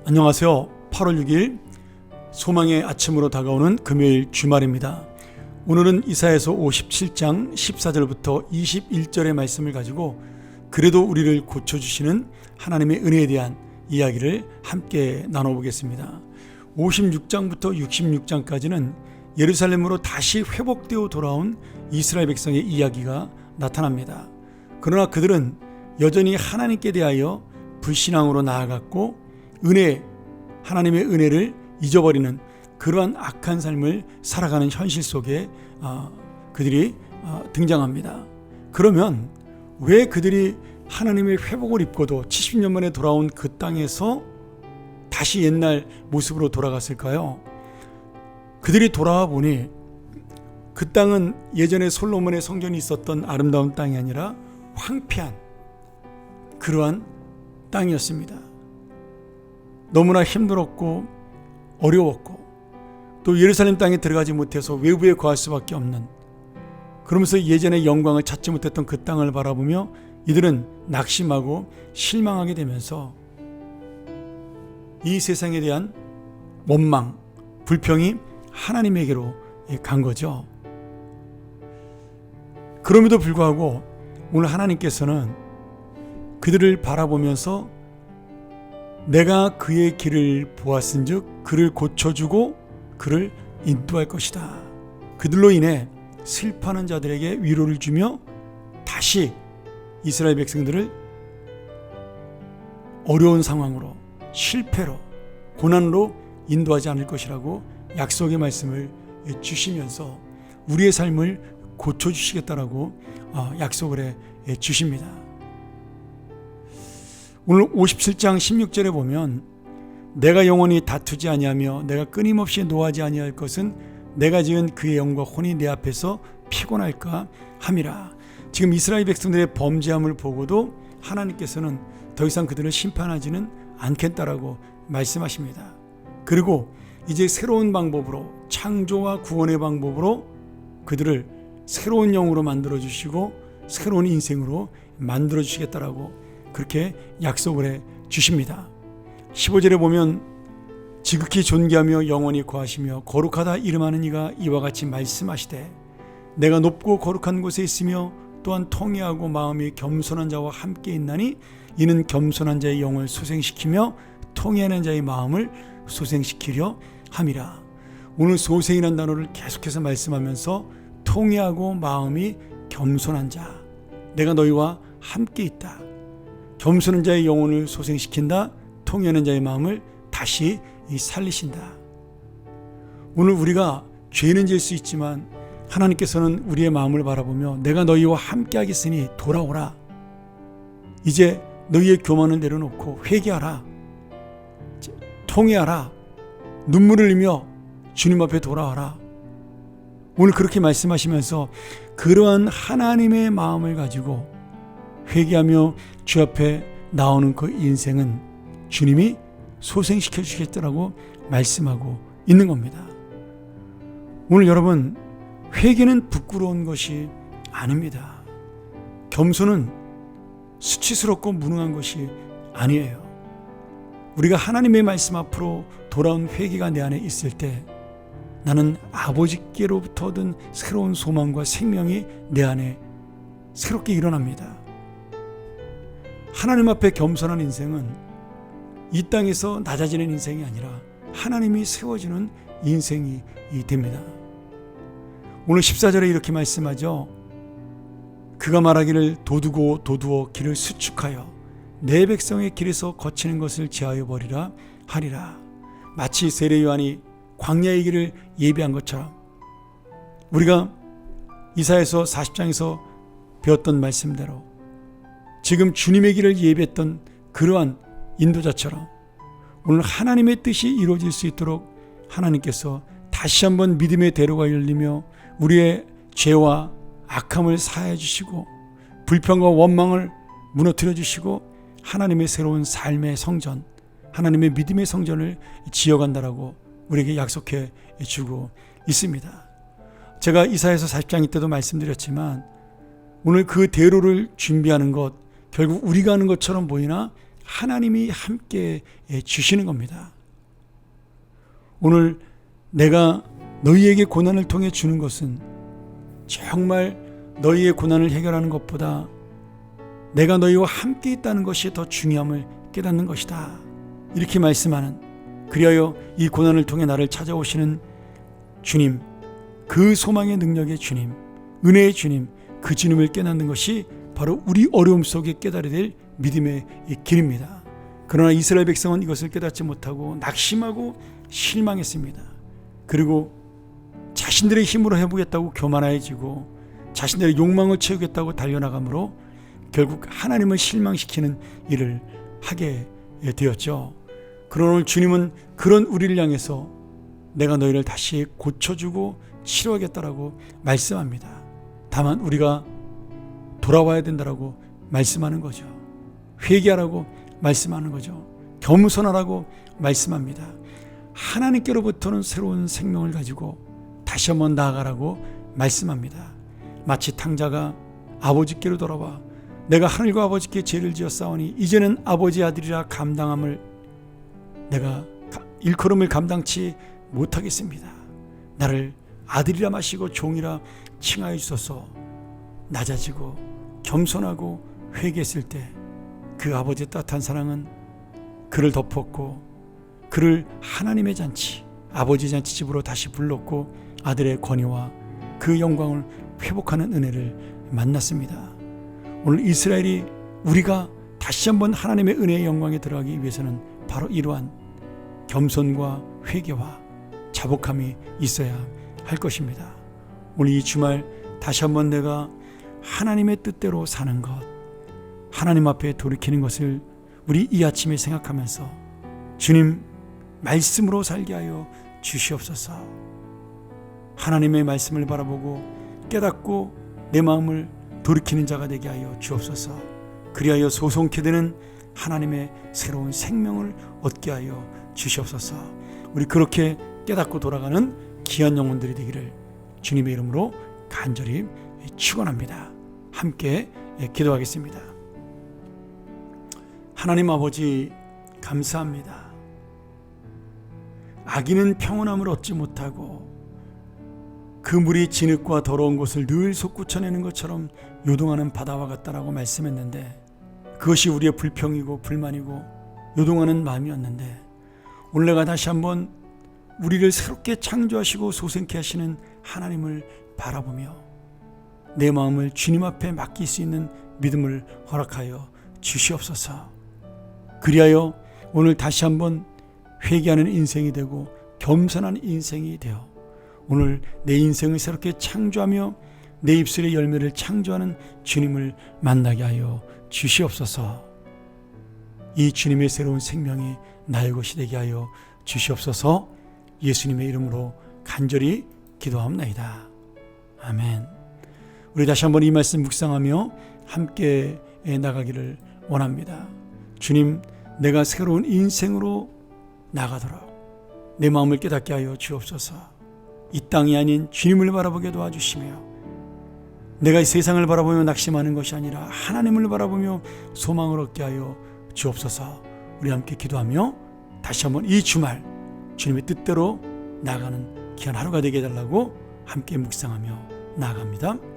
안녕하세요. 8월 6일 소망의 아침으로 다가오는 금요일 주말입니다. 오늘은 이사야서 57장 14절부터 21절의 말씀을 가지고 그래도 우리를 고쳐주시는 하나님의 은혜에 대한 이야기를 함께 나눠보겠습니다. 56장부터 66장까지는 예루살렘으로 다시 회복되어 돌아온 이스라엘 백성의 이야기가 나타납니다. 그러나 그들은 여전히 하나님께 대하여 불신앙으로 나아갔고 하나님의 은혜를 잊어버리는 그러한 악한 삶을 살아가는 현실 속에 그들이 등장합니다. 그러면 왜 그들이 하나님의 회복을 입고도 70년 만에 돌아온 그 땅에서 다시 옛날 모습으로 돌아갔을까요? 그들이 돌아와 보니 그 땅은 예전에 솔로몬의 성전이 있었던 아름다운 땅이 아니라 황폐한 그러한 땅이었습니다. 너무나 힘들었고 어려웠고 또 예루살렘 땅에 들어가지 못해서 외부에 거할 수밖에 없는, 그러면서 예전의 영광을 찾지 못했던 그 땅을 바라보며 이들은 낙심하고 실망하게 되면서 이 세상에 대한 원망, 불평이 하나님에게로 간 거죠. 그럼에도 불구하고 오늘 하나님께서는 그들을 바라보면서 내가 그의 길을 보았은즉 그를 고쳐주고 그를 인도할 것이다. 그들로 인해 슬퍼하는 자들에게 위로를 주며 다시 이스라엘 백성들을 어려운 상황으로, 실패로, 고난으로 인도하지 않을 것이라고 약속의 말씀을 주시면서 우리의 삶을 고쳐주시겠다라고 약속을 해 주십니다. 오늘 57장 16절에 보면 내가 영원히 다투지 아니하며 내가 끊임없이 노하지 아니할 것은 내가 지은 그의 영과 혼이 내 앞에서 피곤할까 함이라. 지금 이스라엘 백성들의 범죄함을 보고도 하나님께서는 더 이상 그들을 심판하지는 않겠다라고 말씀하십니다. 그리고 이제 새로운 방법으로, 창조와 구원의 방법으로 그들을 새로운 영으로 만들어주시고 새로운 인생으로 만들어주시겠다라고 그렇게 약속을 해 주십니다. 15절에 보면 지극히 존귀하며 영원히 거하시며 거룩하다 이름하는 이가 이와 같이 말씀하시되 내가 높고 거룩한 곳에 있으며 또한 통회하고 마음이 겸손한 자와 함께 있나니 이는 겸손한 자의 영을 소생시키며 통회하는 자의 마음을 소생시키려 함이라. 오늘 소생이라는 단어를 계속해서 말씀하면서 통회하고 마음이 겸손한 자, 내가 너희와 함께 있다. 겸손한 자의 영혼을 소생시킨다. 통회하는 자의 마음을 다시 살리신다. 오늘 우리가 죄는 지을 수 있지만 하나님께서는 우리의 마음을 바라보며 내가 너희와 함께 하겠으니 돌아오라. 이제 너희의 교만을 내려놓고 회개하라. 통회하라. 눈물을 흘리며 주님 앞에 돌아와라. 오늘 그렇게 말씀하시면서 그러한 하나님의 마음을 가지고 회개하며 주 앞에 나오는 그 인생은 주님이 소생시켜 주시겠다라고 말씀하고 있는 겁니다. 오늘 여러분, 회개는 부끄러운 것이 아닙니다. 겸손은 수치스럽고 무능한 것이 아니에요. 우리가 하나님의 말씀 앞으로 돌아온 회개가 내 안에 있을 때 나는 아버지께로부터 얻은 새로운 소망과 생명이 내 안에 새롭게 일어납니다. 하나님 앞에 겸손한 인생은 이 땅에서 낮아지는 인생이 아니라 하나님이 세워주는 인생이 됩니다. 오늘 14절에 이렇게 말씀하죠. 그가 말하기를 도두어 길을 수축하여 내 백성의 길에서 거치는 것을 제하여 버리라 하리라. 마치 세례 요한이 광야의 길을 예비한 것처럼 우리가 이사야서 40장에서 배웠던 말씀대로 지금 주님의 길을 예비했던 그러한 인도자처럼 오늘 하나님의 뜻이 이루어질 수 있도록 하나님께서 다시 한번 믿음의 대로가 열리며 우리의 죄와 악함을 사하여 주시고 불평과 원망을 무너뜨려 주시고 하나님의 새로운 삶의 성전, 하나님의 믿음의 성전을 지어간다라고 우리에게 약속해 주고 있습니다. 제가 이사야서 40장 때도 말씀드렸지만 오늘 그 대로를 준비하는 것, 결국 우리가 하는 것처럼 보이나 하나님이 함께 주시는 겁니다. 오늘 내가 너희에게 고난을 통해 주는 것은 정말 너희의 고난을 해결하는 것보다 내가 너희와 함께 있다는 것이 더 중요함을 깨닫는 것이다. 이렇게 말씀하는, 그리하여 이 고난을 통해 나를 찾아오시는 주님, 그 소망의 능력의 주님, 은혜의 주님, 그 주님을 깨닫는 것이 바로 우리 어려움 속에 깨달아야 될 믿음의 길입니다. 그러나 이스라엘 백성은 이것을 깨닫지 못하고 낙심하고 실망했습니다. 그리고 자신들의 힘으로 해보겠다고 교만해지고 자신들의 욕망을 채우겠다고 달려나가므로 결국 하나님을 실망시키는 일을 하게 되었죠. 그러나 오늘 주님은 그런 우리를 향해서 내가 너희를 다시 고쳐주고 치료하겠다라고 말씀합니다. 다만 우리가 돌아와야 된다라고 말씀하는 거죠. 회개하라고 말씀하는 거죠. 겸손하라고 말씀합니다. 하나님께로부터는 새로운 생명을 가지고 다시 한번 나아가라고 말씀합니다. 마치 탕자가 아버지께로 돌아와 내가 하늘과 아버지께 죄를 지었사오니 이제는 아버지 아들이라 감당함을 내가 일컬음을 감당치 못하겠습니다. 나를 아들이라 마시고 종이라 칭하여 주소서. 낮아지고 겸손하고 회개했을 때 그 아버지의 따뜻한 사랑은 그를 덮었고 그를 하나님의 잔치, 아버지의 잔치집으로 다시 불렀고 아들의 권위와 그 영광을 회복하는 은혜를 만났습니다. 오늘 이스라엘이 우리가 다시 한번 하나님의 은혜의 영광에 들어가기 위해서는 바로 이러한 겸손과 회개와 자복함이 있어야 할 것입니다. 오늘 이 주말 다시 한번 내가 하나님의 뜻대로 사는 것, 하나님 앞에 돌이키는 것을 우리 이 아침에 생각하면서 주님 말씀으로 살게 하여 주시옵소서. 하나님의 말씀을 바라보고 깨닫고 내 마음을 돌이키는 자가 되게 하여 주옵소서. 그리하여 소송케 되는 하나님의 새로운 생명을 얻게 하여 주시옵소서. 우리 그렇게 깨닫고 돌아가는 귀한 영혼들이 되기를 주님의 이름으로 간절히 축원합니다. 함께 기도하겠습니다. 하나님 아버지 감사합니다. 악인은 평온함을 얻지 못하고 그 물이 진흙과 더러운 곳을 늘 솟구쳐내는 것처럼 요동하는 바다와 같다라고 말씀했는데 그것이 우리의 불평이고 불만이고 요동하는 마음이었는데 오늘 내가 다시 한번 우리를 새롭게 창조하시고 소생케 하시는 하나님을 바라보며 내 마음을 주님 앞에 맡길 수 있는 믿음을 허락하여 주시옵소서. 그리하여 오늘 다시 한번 회개하는 인생이 되고 겸손한 인생이 되어 오늘 내 인생을 새롭게 창조하며 내 입술의 열매를 창조하는 주님을 만나게 하여 주시옵소서. 이 주님의 새로운 생명이 나의 것이 되게 하여 주시옵소서. 예수님의 이름으로 간절히 기도합나이다. 아멘. 우리 다시 한번 이 말씀 묵상하며 함께 나가기를 원합니다. 주님, 내가 새로운 인생으로 나가도록 내 마음을 깨닫게 하여 주옵소서. 이 땅이 아닌 주님을 바라보게 도와주시며 내가 이 세상을 바라보며 낙심하는 것이 아니라 하나님을 바라보며 소망을 얻게 하여 주옵소서. 우리 함께 기도하며 다시 한번 이 주말 주님의 뜻대로 나아가는 귀한 하루가 되게 해달라고 함께 묵상하며 나아갑니다.